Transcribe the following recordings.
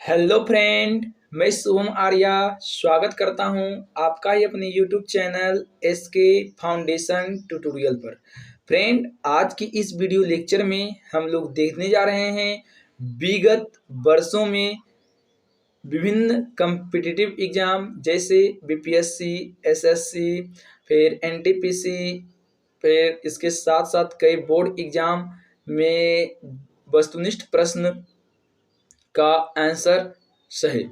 Hello friend, मैं शुभम आर्या स्वागत करता हूं आपका ही अपने YouTube channel SK foundation tutorial पर। फ्रेंड, आज की इस वीडियो लेक्चर में हम लोग देखने जा रहे हैं विगत वर्षों में विभिन्न कम्पिटिटिव एग्जाम जैसे बीपीएससी, एसएससी, फिर एनटीपीसी, फिर इसके साथ साथ कई बोर्ड एग्जाम में वस्तुनिष्ठ प्रश्न का आंसर सही।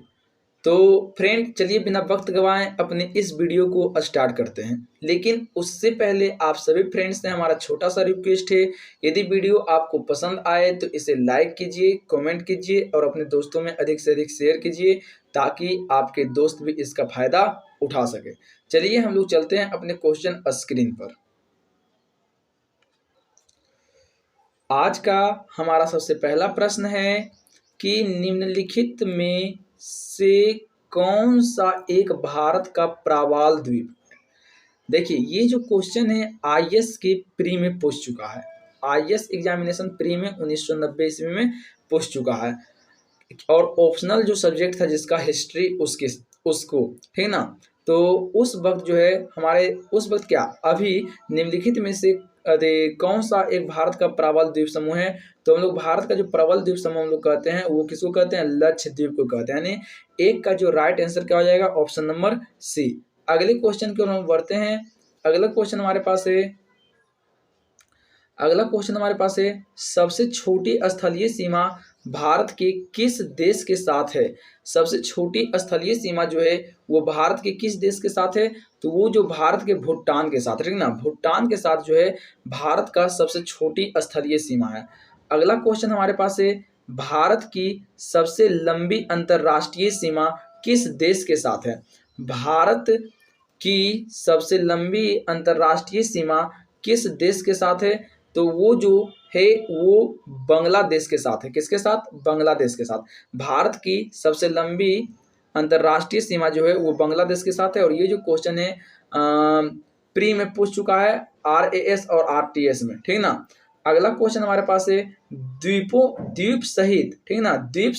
तो फ्रेंड, चलिए बिना वक्त गवाएं अपने इस वीडियो को स्टार्ट करते हैं। लेकिन उससे पहले आप सभी फ्रेंड्स से हमारा छोटा सा रिक्वेस्ट है, यदि वीडियो आपको पसंद आए तो इसे लाइक कीजिए, कमेंट कीजिए और अपने दोस्तों में अधिक से अधिक शेयर कीजिए ताकि आपके दोस्त भी इसका फायदा उठा सके। चलिए हम लोग चलते हैं अपने क्वेश्चन स्क्रीन पर। आज का हमारा सबसे पहला प्रश्न है कि निम्नलिखित में से कौन सा एक भारत का प्रवाल द्वीप है। देखिए, ये जो क्वेश्चन है आईएएस के प्री में पूछ चुका है। आईएएस एग्जामिनेशन प्री में 1990 ईस्वी में पूछ चुका है और ऑप्शनल जो सब्जेक्ट था जिसका हिस्ट्री उसको, ठीक ना। तो उस वक्त जो है हमारे उस वक्त क्या अभी निम्नलिखित में से कौन सा एक भारत का प्रबल द्वीप समूह है। तो हम लोग भारत का जो प्रबल द्वीप समूह हम लोग कहते हैं वो किसको कहते हैं, लक्षद्वीप को कहते हैं। यानी एक का जो राइट आंसर क्या हो जाएगा, ऑप्शन नंबर सी। अगले क्वेश्चन की ओर हम बढ़ते हैं। अगला क्वेश्चन हमारे पास है सबसे छोटी स्थलीय सीमा भारत के किस देश के साथ है। सबसे छोटी स्थलीय सीमा जो है वो भारत के किस देश के साथ है, तो वो जो भारत के भूटान के साथ, ठीक ना, भूटान के साथ जो है भारत का सबसे छोटी स्थलीय सीमा है। अगला क्वेश्चन हमारे पास है भारत की सबसे लंबी अंतर्राष्ट्रीय सीमा किस देश के साथ है। भारत की सबसे लंबी अंतर्राष्ट्रीय सीमा किस देश के साथ है, तो वो जो है वो बांग्लादेश के साथ है। किसके साथ, बांग्लादेश के साथ। भारत की सबसे लंबी अंतर्राष्ट्रीय सीमा जो है वो बांग्लादेश के साथ है। और ये जो क्वेश्चन है प्री में पूछ चुका है आरएएस और आरटीएस में, ठीक ना। अगला क्वेश्चन हमारे पास है द्वीप सहित, ठीक ना, द्वीप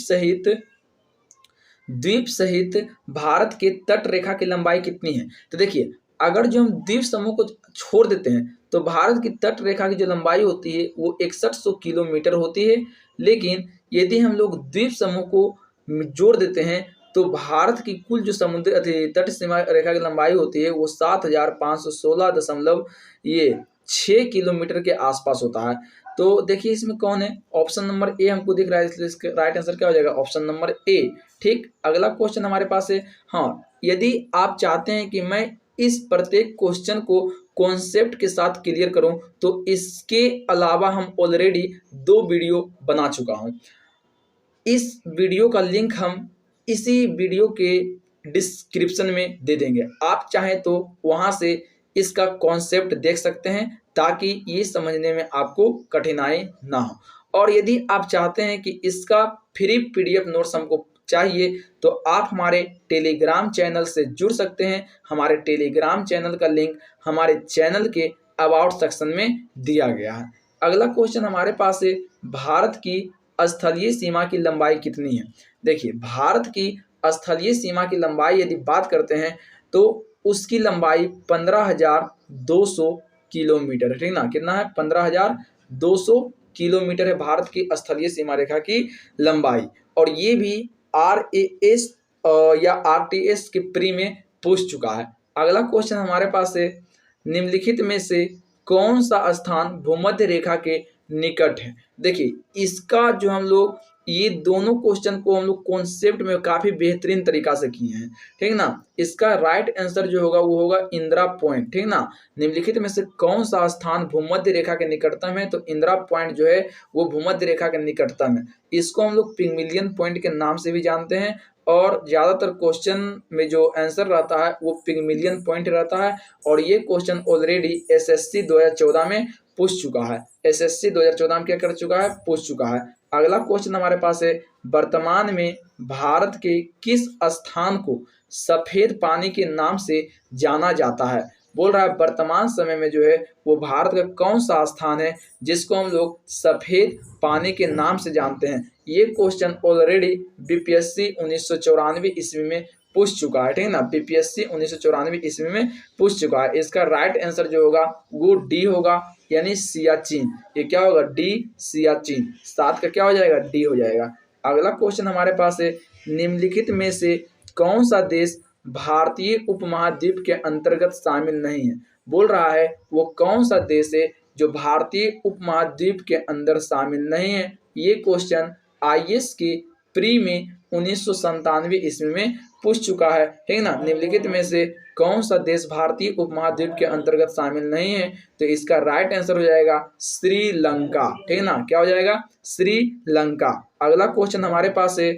सहित भारत के तट रेखा की लंबाई कितनी है। तो देखिए, अगर जो हम द्वीप समूह को छोड़ देते हैं तो भारत की तट रेखा की जो लंबाई होती है वो 6100 किलोमीटर होती है। लेकिन यदि हम लोग द्वीप समूह को जोड़ देते हैं तो भारत की कुल जो समुद्र तट सीमा रेखा की लंबाई होती है वो 7516.6 किलोमीटर के आसपास होता है। तो देखिए इसमें कौन है, ऑप्शन नंबर ए हमको दिख रहा है, इसलिए इसका राइट आंसर क्या हो जाएगा, ऑप्शन नंबर ए। ठीक, अगला क्वेश्चन हमारे पास है, हाँ, यदि आप चाहते हैं कि मैं इस प्रत्येक क्वेश्चन को कॉन्सेप्ट के साथ क्लियर करूं तो इसके अलावा हम ऑलरेडी 2 वीडियो बना चुका हूं। इस वीडियो का लिंक हम इसी वीडियो के डिस्क्रिप्शन में दे देंगे। आप चाहें तो वहां से इसका कॉन्सेप्ट देख सकते हैं ताकि ये समझने में आपको कठिनाई ना हो। और यदि आप चाहते हैं कि इसका फ्री पीडीएफ नोट्स हमको चाहिए तो आप हमारे टेलीग्राम चैनल से जुड़ सकते हैं। हमारे टेलीग्राम चैनल का लिंक हमारे चैनल के अबाउट सेक्शन में दिया गया है। अगला क्वेश्चन हमारे पास है भारत की स्थलीय सीमा की लंबाई कितनी है। देखिए, भारत की स्थलीय सीमा की लंबाई यदि बात करते हैं तो उसकी लंबाई 15,200 किलोमीटर है, ठीक ना। कितना है, 15,200 किलोमीटर है भारत की स्थलीय सीमा रेखा की लंबाई। और ये भी आरएएस या आरटीएस के प्री में पूछ चुका है। अगला क्वेश्चन हमारे पास है निम्नलिखित में से कौन सा स्थान भूमध्य रेखा के निकट है। देखिए, इसका जो हम लोग ये दोनों क्वेश्चन को हम लोग कॉन्सेप्ट में काफी बेहतरीन तरीका से किए हैं, ठीक ना। इसका राइट आंसर जो होगा वो होगा इंदिरा पॉइंट, ठीक ना। निम्नलिखित में से कौन सा स्थान भूमध्य रेखा के निकटतम है, तो इंदिरा पॉइंट जो है वो भूमध्य रेखा के निकटतम है। इसको हम लोग पिग्मिलियन पॉइंट के नाम से भी जानते हैं और ज्यादातर क्वेश्चन में जो आंसर रहता है वो पिग्मिलियन पॉइंट रहता है। और ये क्वेश्चन ऑलरेडी एसएससी 2014 में पूछ चुका है। एसएससी 2014 में क्या कर चुका है, पूछ चुका है। अगला क्वेश्चन हमारे पास है वर्तमान में भारत के किस स्थान को सफेद पानी के नाम से जाना जाता है। बोल रहा है वर्तमान समय में जो है वो भारत का कौन सा स्थान है जिसको हम लोग सफेद पानी के नाम से जानते हैं। ये क्वेश्चन ऑलरेडी बीपीएससी 1994 ईस्वी में पूछ चुका है, ठीक है ना। बीपीएससी 1994 ईस्वी में पूछ चुका है। इसका राइट आंसर जो होगा वो डी होगा, यानी सियाचिन। ये क्या होगा? डी, सियाचिन। 7 का क्या हो जाएगा? डी हो जाएगा। अगला क्वेश्चन हमारे पास है, निम्नलिखित में से कौन सा देश भारतीय उपमहाद्वीप के अंतर्गत शामिल नहीं है? बोल रहा है वो कौन सा देश है जो भारतीय उपमहाद्वीप के अंदर शामिल नहीं है। ये क्वेश्चन आईएएस के प्री में 1997 ईस्वी में पूछ चुका है, ठीक ना। निम्नलिखित में से कौन सा देश भारतीय उपमहाद्वीप के अंतर्गत शामिल नहीं है? तो इसका राइट आंसर हो जाएगा श्रीलंका, ठीक ना। क्या हो जाएगा? श्रीलंका। अगला क्वेश्चन हमारे पास है,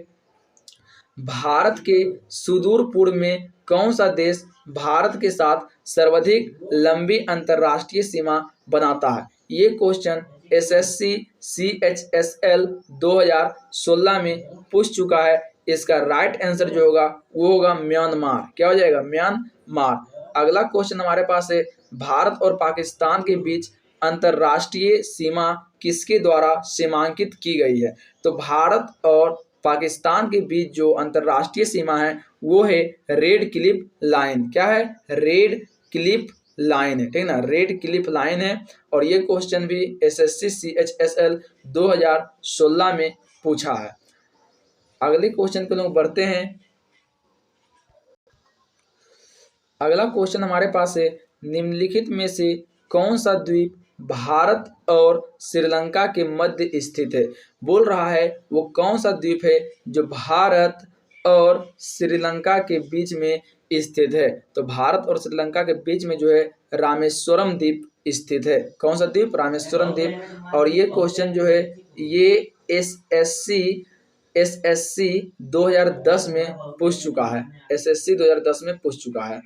भारत के सुदूर पूर्व में कौन सा देश भारत के साथ सर्वाधिक लंबी अंतर्राष्ट्रीय सीमा बनाता है? ये क्वेश्चन एसएससी सीएचएसएल 2016 में पूछ चुका है। इसका राइट आंसर जो होगा वो होगा म्यांमार। क्या हो जाएगा? म्यांमार। अगला क्वेश्चन हमारे पास है, भारत और पाकिस्तान के बीच अंतर्राष्ट्रीय सीमा किसके द्वारा सीमांकित की गई है? तो भारत और पाकिस्तान के बीच जो अंतर्राष्ट्रीय सीमा है वो है रेड क्लिफ लाइन। क्या है? रेड क्लिफ लाइन है, ठीक ना। रेड क्लिफ लाइन है। और ये क्वेश्चन भी एसएससी सीएचएसएल 2016 में पूछा है। अगले क्वेश्चन को लोग बढ़ते हैं। अगला क्वेश्चन हमारे पास है, निम्नलिखित में से कौन सा द्वीप भारत और श्रीलंका के मध्य स्थित है? बोल रहा है वो कौन सा द्वीप है जो भारत और श्रीलंका के बीच में स्थित है? तो भारत और श्रीलंका के बीच में जो है रामेश्वरम द्वीप स्थित है। कौन सा द्वीप? रामेश्वरम द्वीप। और ये क्वेश्चन जो है ये एसएससी 2010 में पूछ चुका है। एसएससी 2010 में पूछ चुका है।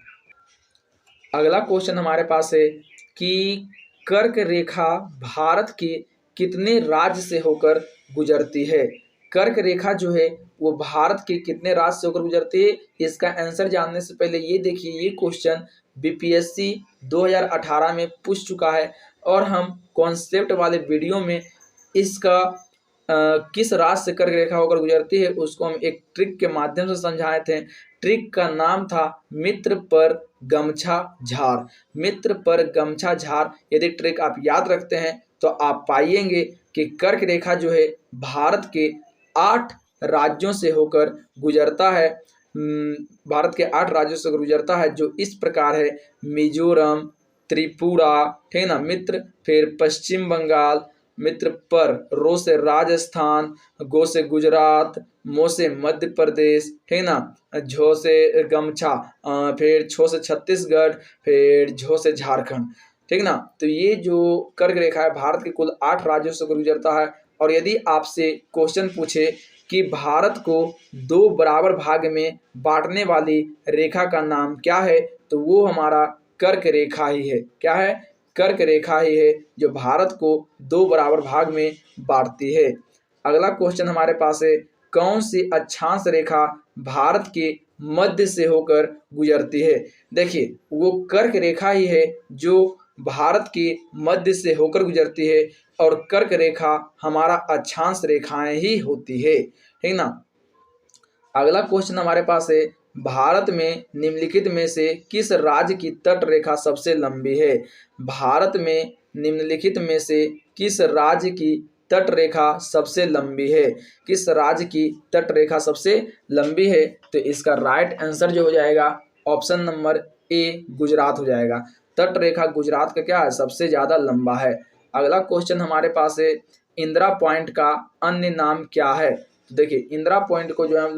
अगला क्वेश्चन हमारे पास है कि कर्क रेखा भारत के कितने राज्य से होकर गुजरती है? कर्क रेखा जो है वो भारत के कितने राज्य से होकर गुजरती है? इसका आंसर जानने से पहले ये देखिए, ये क्वेश्चन बीपीएससी 2018 में पूछ चुका है और हम कॉन्सेप्ट वाले वीडियो में इसका किस राज्य से कर्क रेखा होकर गुजरती है उसको हम एक ट्रिक के माध्यम से समझाए थे। ट्रिक का नाम था मित्र पर गमछा झार। मित्र पर गमछा झार यदि ट्रिक आप याद रखते हैं तो आप पाएंगे कि कर्क रेखा जो है भारत के 8 राज्यों से होकर गुजरता है। भारत के 8 राज्यों से गुजरता है, जो इस प्रकार है, मिजोरम, त्रिपुरा, ठीक ना, मित्र, फिर पश्चिम बंगाल, मित्र पर रो से राजस्थान, गो से गुजरात, मो से मध्य प्रदेश, ठीक ना, झो से गमछा, फिर छो से छत्तीसगढ़, फिर झो से झारखंड, ठीक ना। तो ये जो कर्क रेखा है भारत के कुल 8 राज्यों से गुजरता है। और यदि आपसे क्वेश्चन पूछे कि भारत को 2 बराबर भाग में बांटने वाली रेखा का नाम क्या है, तो वो हमारा कर्क रेखा ही है। क्या है? कर्क रेखा ही है जो भारत को 2 बराबर भाग में बांटती है। अगला क्वेश्चन हमारे पास है, कौन सी अक्षांश रेखा भारत के मध्य से होकर गुजरती है? देखिए वो कर्क रेखा ही है जो भारत के मध्य से होकर गुजरती है और कर्क रेखा हमारा अक्षांश रेखाएं ही होती है, ठीक ना। अगला क्वेश्चन हमारे पास है, भारत में निम्नलिखित में से किस राज्य की तट रेखा सबसे लंबी है? भारत में निम्नलिखित में से किस राज्य की तट रेखा सबसे लंबी है? किस राज्य की तट रेखा सबसे लंबी है? तो इसका राइट आंसर जो हो जाएगा ऑप्शन नंबर ए, गुजरात हो जाएगा। तट रेखा गुजरात का क्या है? सबसे ज्यादा लंबा है। अगला क्वेश्चन हमारे पास है, इंदिरा पॉइंट का अन्य नाम क्या है? तो देखिए इंदिरा पॉइंट को जो है हम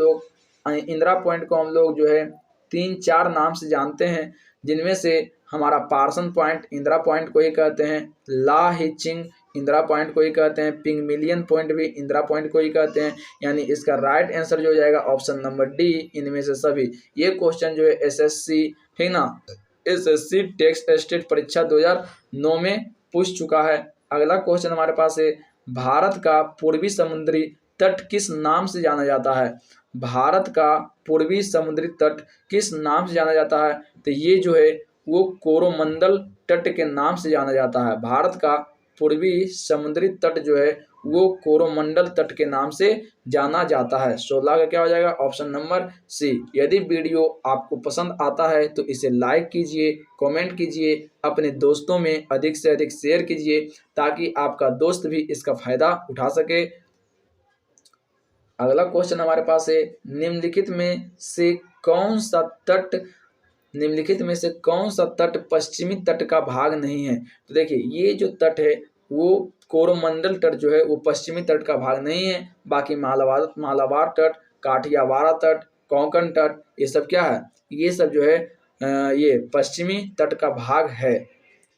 लोग जो है 3-4 नाम से जानते हैं, जिनमें से हमारा पार्सन पॉइंट इंदिरा पॉइंट को ही कहते हैं, ला हिचिंग इंदिरा पॉइंट को ही कहते हैं, पिंगमिलियन पॉइंट भी इंदिरा पॉइंट को ही कहते हैं। यानी इसका राइट आंसर जो हो जाएगा ऑप्शन नंबर डी, इनमें से सभी। ये क्वेश्चन जो है एसएससी, ठीक ना, एसएससी टेक्स्ट स्टेट परीक्षा 2009 में पूछ चुका है। अगला क्वेश्चन हमारे पास है, भारत का पूर्वी समुद्री तट किस नाम से जाना जाता है? भारत का पूर्वी समुद्री तट किस नाम से जाना जाता है? तो ये जो है वो कोरोमंडल तट के नाम से जाना जाता है। भारत का पूर्वी समुद्री तट जो है वो कोरोमंडल तट के नाम से जाना जाता है। 16 का क्या हो जाएगा? Option number C. यदि वीडियो आपको पसंद आता है तो इसे लाइक कीजिए, कमेंट कीजिए, अपने दोस्तों में अधिक से अधिक शेयर कीजिए ताकि आपका दोस्त भी इसका फायदा उठा सके। अगला क्वेश्चन हमारे पास है, कौन सा तट निम्नलिखित में से कौन सा तट पश्चिमी तट का भाग नहीं है? तो देखिए ये जो तट है वो कोरोमंडल तट जो है वो पश्चिमी तट का भाग नहीं है। बाकी मालाबार तट, काठियावाड़ तट, कोंकण तट, ये सब क्या है? ये सब जो है ये पश्चिमी तट का भाग है।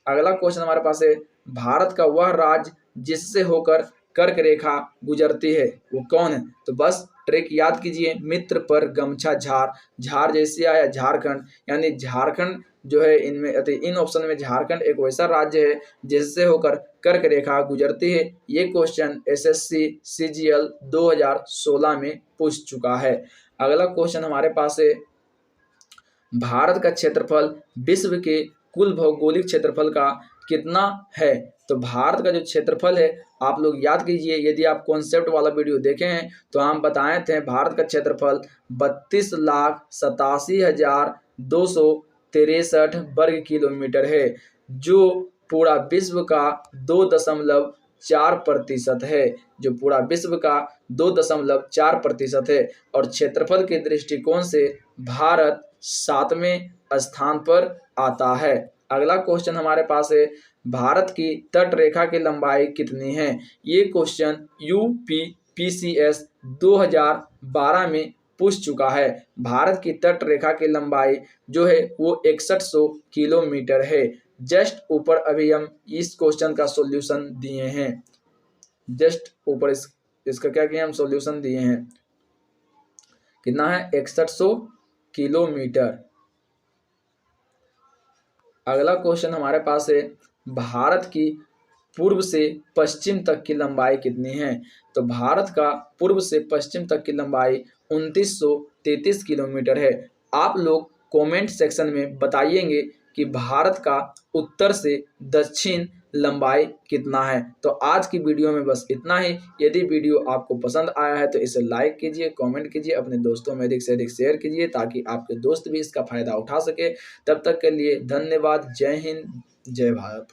अगला क्वेश्चन हमारे पास है, भारत का वह राज्य जिससे होकर कर्क रेखा गुजरती है वो कौन है? तो बस ट्रिक याद कीजिए, मित्र पर गमछा झार, झार जैसे आया झारखंड, यानी झारखंड जो है इनमें इन ऑप्शन में झारखंड एक वैसा राज्य है जिससे होकर कर्क रेखा गुजरती है। ये क्वेश्चन एसएससी सीजीएल 2016 में पूछ चुका है। अगला क्वेश्चन हमारे पास है, भारत का क्षेत्रफल विश्व के कुल भौगोलिक क्षेत्रफल का कितना है? तो भारत का जो क्षेत्रफल है आप लोग याद कीजिए, यदि आप कॉन्सेप्ट वाला वीडियो देखे हैं तो हम बताए थे भारत का क्षेत्रफल 32,87,263 वर्ग किलोमीटर है, जो पूरा विश्व का 2.4% है, जो पूरा विश्व का 2.4% है। और क्षेत्रफल के दृष्टिकोण से भारत 7वें स्थान पर आता है। अगला क्वेश्चन हमारे पास है, भारत की तट रेखा की लंबाई कितनी है? ये क्वेश्चन यूपीपीसीएस 2012 में पूछ चुका है। भारत की तट रेखा की लंबाई जो है वो 6100 किलोमीटर है। जस्ट ऊपर अभी हम इस क्वेश्चन का सॉल्यूशन दिए हैं, जस्ट ऊपर इसका क्या किया हम सॉल्यूशन दिए हैं। कितना है? 6100 किलोमीटर। अगला क्वेश्चन हमारे पास है, भारत की पूर्व से पश्चिम तक की लंबाई कितनी है? तो भारत का पूर्व से पश्चिम तक की लंबाई 2933 किलोमीटर है। आप लोग कमेंट सेक्शन में बताइएंगे कि भारत का उत्तर से दक्षिण लंबाई कितना है। तो आज की वीडियो में बस इतना ही। यदि वीडियो आपको पसंद आया है तो इसे लाइक कीजिए, कमेंट कीजिए, अपने दोस्तों में अधिक से अधिक शेयर कीजिए ताकि आपके दोस्त भी इसका फायदा उठा सके। तब तक के लिए धन्यवाद। जय हिंद, जय भारत।